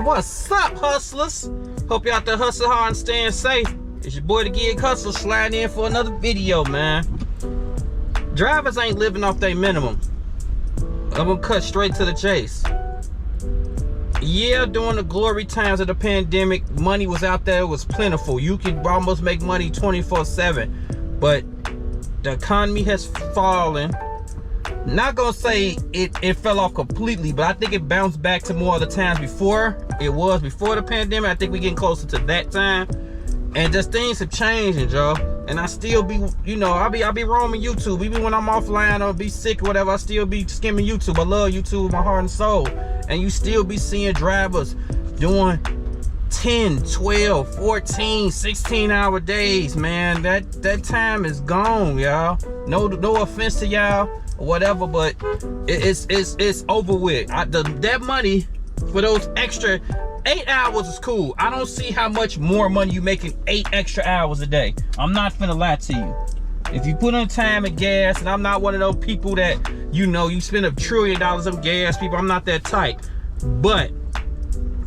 What's up, hustlers? Hope you out there hustling hard and staying safe. It's your boy the Gig Hustler sliding in for another video, man. Drivers ain't living off their minimum. I'm gonna cut straight to the chase. Yeah, during the glory times of the pandemic, money was out there, it was plentiful. You could almost make money 24/7. But the economy has fallen. Not gonna say it fell off completely, but I think it bounced back to more of the times before it was before the pandemic. I think we're getting closer to that time, and just things have changed, y'all. And I still be, you know, I'll be roaming YouTube even when I'm offline or be sick or whatever. I still be skimming YouTube. I love YouTube with my heart and soul. And you still be seeing drivers doing 10, 12, 14, 16-hour days, man. That time is gone, y'all. No offense to y'all or whatever, but it's over with. That money for those extra 8 hours is cool. I don't see how much more money you making 8 extra hours a day. I'm not finna lie to you. If you put in time and gas, and I'm not one of those people that, you know, you spend $1 trillion on gas, people. I'm not that type. But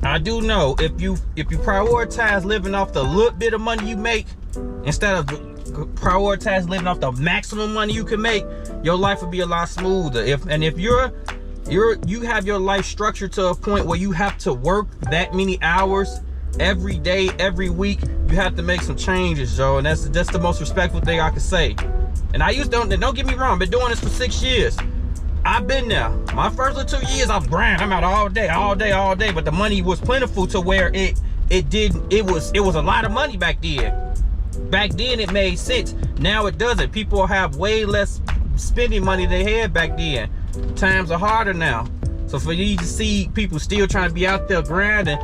I do know if you prioritize living off the little bit of money you make instead of prioritize living off the maximum money you can make, your life would be a lot smoother. If you have your life structured to a point where you have to work that many hours every day, every week, you have to make some changes, Joe. And that's the most respectful thing I can say. And don't get me wrong, I've been doing this for 6 years. I've been there. My first 2 years, I'm grinding. I'm out all day. But the money was plentiful to where it was a lot of money back then. Back then it made sense. Now it doesn't. People have way less spending money than they had back then. Times are harder now. So for you to see people still trying to be out there grinding,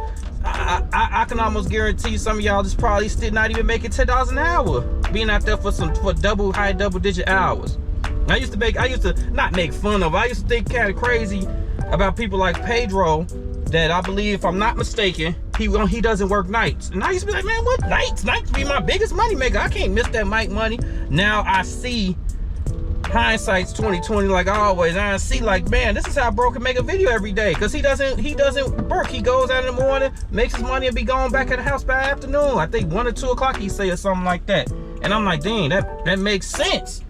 I can almost guarantee some of y'all just probably still not even making $10 an hour being out there for high double digit hours. I used to not make fun of. I used to think kind of crazy about people like Pedro, that I believe, if I'm not mistaken, he doesn't work nights. And I used to be like, man, what nights? Nights be my biggest money maker. I can't miss that mic money. Now I see, hindsight's 2020, like always. I see, like, man, this is how bro can make a video every day, because he doesn't work. He goes out in the morning, makes his money, and be going back at the house by afternoon. I think 1 or 2 o'clock he say or something like that. And I'm like, dang, that makes sense,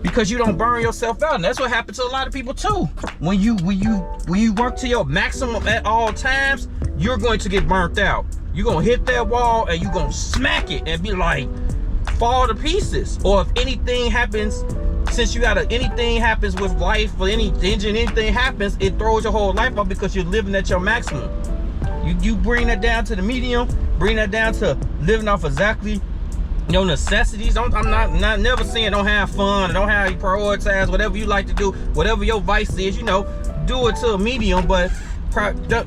because you don't burn yourself out. And that's what happens to a lot of people too. When you work to your maximum at all times, you're going to get burnt out. You're gonna hit that wall and you're gonna smack it and be like, fall to pieces. Or if anything happens, since anything happens with life, or anything happens, it throws your whole life off, because you're living at your maximum. You bring that down to the medium, bring that down to living off exactly your necessities. I'm not never saying don't have fun or don't have you prioritize whatever you like to do, whatever your vice is, you know, do it to a medium, but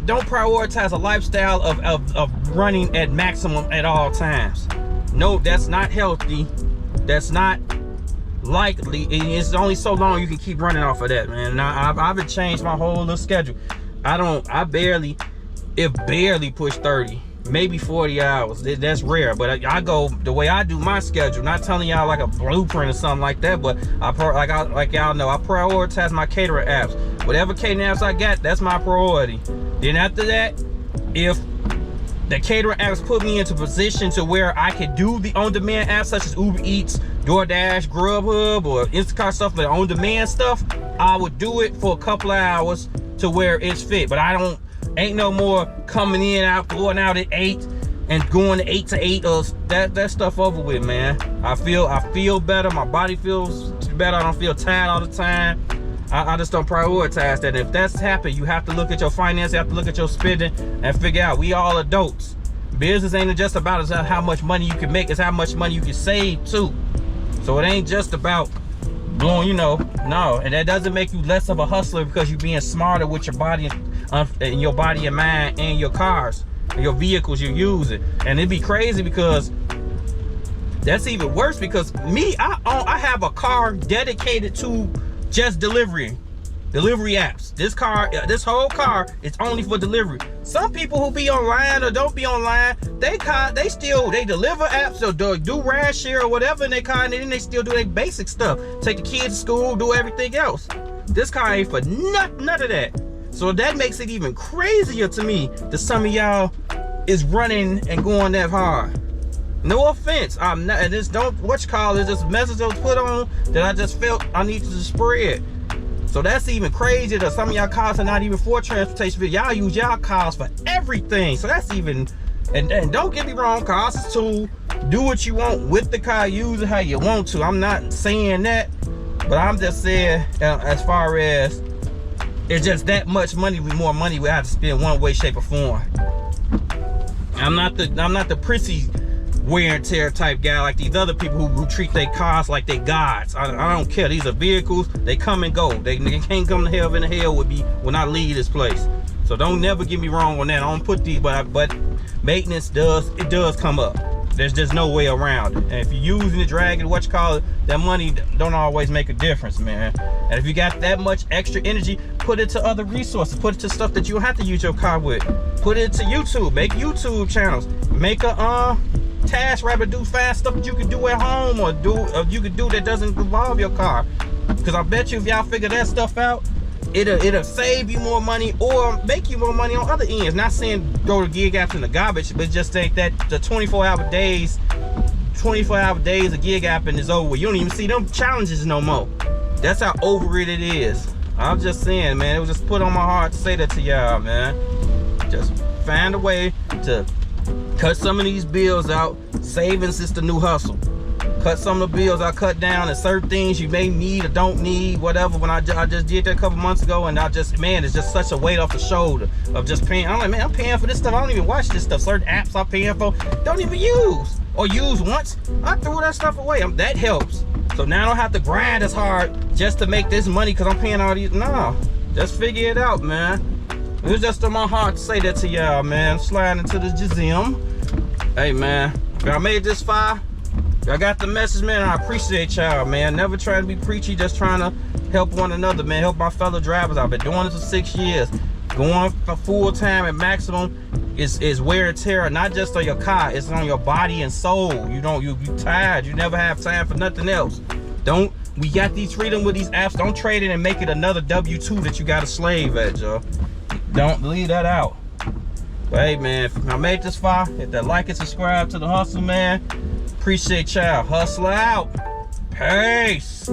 don't prioritize a lifestyle of running at maximum at all times. No, that's not healthy. That's not likely. It's only so long you can keep running off of that, man. Now I've changed my whole little schedule. I barely push 30, maybe 40 hours. That's rare, but I go the way I do my schedule. Not telling y'all like a blueprint or something like that, but like y'all know, I prioritize my catering apps. Whatever catering apps I got, that's my priority. Then after that, if the catering apps put me into position to where I can do the on-demand apps such as Uber Eats, DoorDash, Grubhub, or Instacart stuff, the on-demand stuff, I would do it for a couple of hours to where it's fit. But ain't no more coming in, going out at 8 and going to 8 to 8. That stuff over with, man. I feel better. My body feels better. I don't feel tired all the time. I just don't prioritize that. If that's happened, you have to look at your finances, you have to look at your spending and figure out, we all adults. Business ain't just about how much money you can make, it's how much money you can save too. So it ain't just about blowing, you know, no. And that doesn't make you less of a hustler because you're being smarter with your body and your body and mind and your cars and your vehicles you're using. And it'd be crazy, because that's even worse, because I have a car dedicated to just delivery apps. This whole car is only for delivery. Some people who be online or don't be online, they deliver apps or do ride share or whatever in their car, and then they still do their basic stuff. Take the kids to school, do everything else. This car ain't for none of that. So that makes it even crazier to me that some of y'all is running and going that hard. No offense, I'm not, just don't, just a message that was put on that I just felt I needed to spread. So that's even crazier that some of y'all cars are not even for transportation, but y'all use y'all cars for everything. So that's even, and don't get me wrong, cars is a tool. Do what you want with the car, use it how you want to. I'm not saying that, but I'm just saying as far as it's just that much money, more money we have to spend one way, shape, or form. I'm not the prissy wear and tear type guy like these other people who treat their cars like they gods. I don't care. These are vehicles. They come and go. They can't come to heaven and hell with me when I leave this place. So don't never get me wrong on that. I don't put these, but maintenance does come up. There's just no way around it. And if you're using it, dragging, that money don't always make a difference, man. And if you got that much extra energy, put it to other resources. Put it to stuff that you don't have to use your car with. Put it to YouTube. Make YouTube channels. Make a Task Rabbit, do fast stuff that you can do at home or you can do that doesn't involve your car. Because I bet you if y'all figure that stuff out, it'll save you more money or make you more money on other ends. Not saying throw the gig after in the garbage, but just think that the 24-hour days of gig apping is over. You don't even see them challenges no more. That's how over it is. I'm just saying, man, it was just put on my heart to say that to y'all, man. Just find a way to cut some of these bills out. Savings is the new hustle. Cut some of the bills I cut down, and certain things you may need or don't need, whatever. When I just did that a couple months ago, and man, it's just such a weight off the shoulder of just paying. I'm like, man, I'm paying for this stuff. I don't even watch this stuff. Certain apps I'm paying for, don't even use or use once. I threw that stuff away. That helps. So now I don't have to grind as hard just to make this money because I'm paying all these. No, just figure it out, man. It was just on my heart to say that to y'all, man. Sliding into the gym. Hey, man, if y'all made this far, y'all got the message, man. I appreciate y'all, man. Never trying to be preachy, just trying to help one another, man. Help my fellow drivers. I've been doing this for 6 years. Going for full time at maximum is wear and tear, not just on your car, it's on your body and soul. You tired. You never have time for nothing else. We got these freedom with these apps. Don't trade it and make it another W-2 that you got a slave at, y'all. Don't leave that out. But hey, man, if I made this far, hit that like and subscribe to the hustle, man. Appreciate y'all. Hustle out. Peace.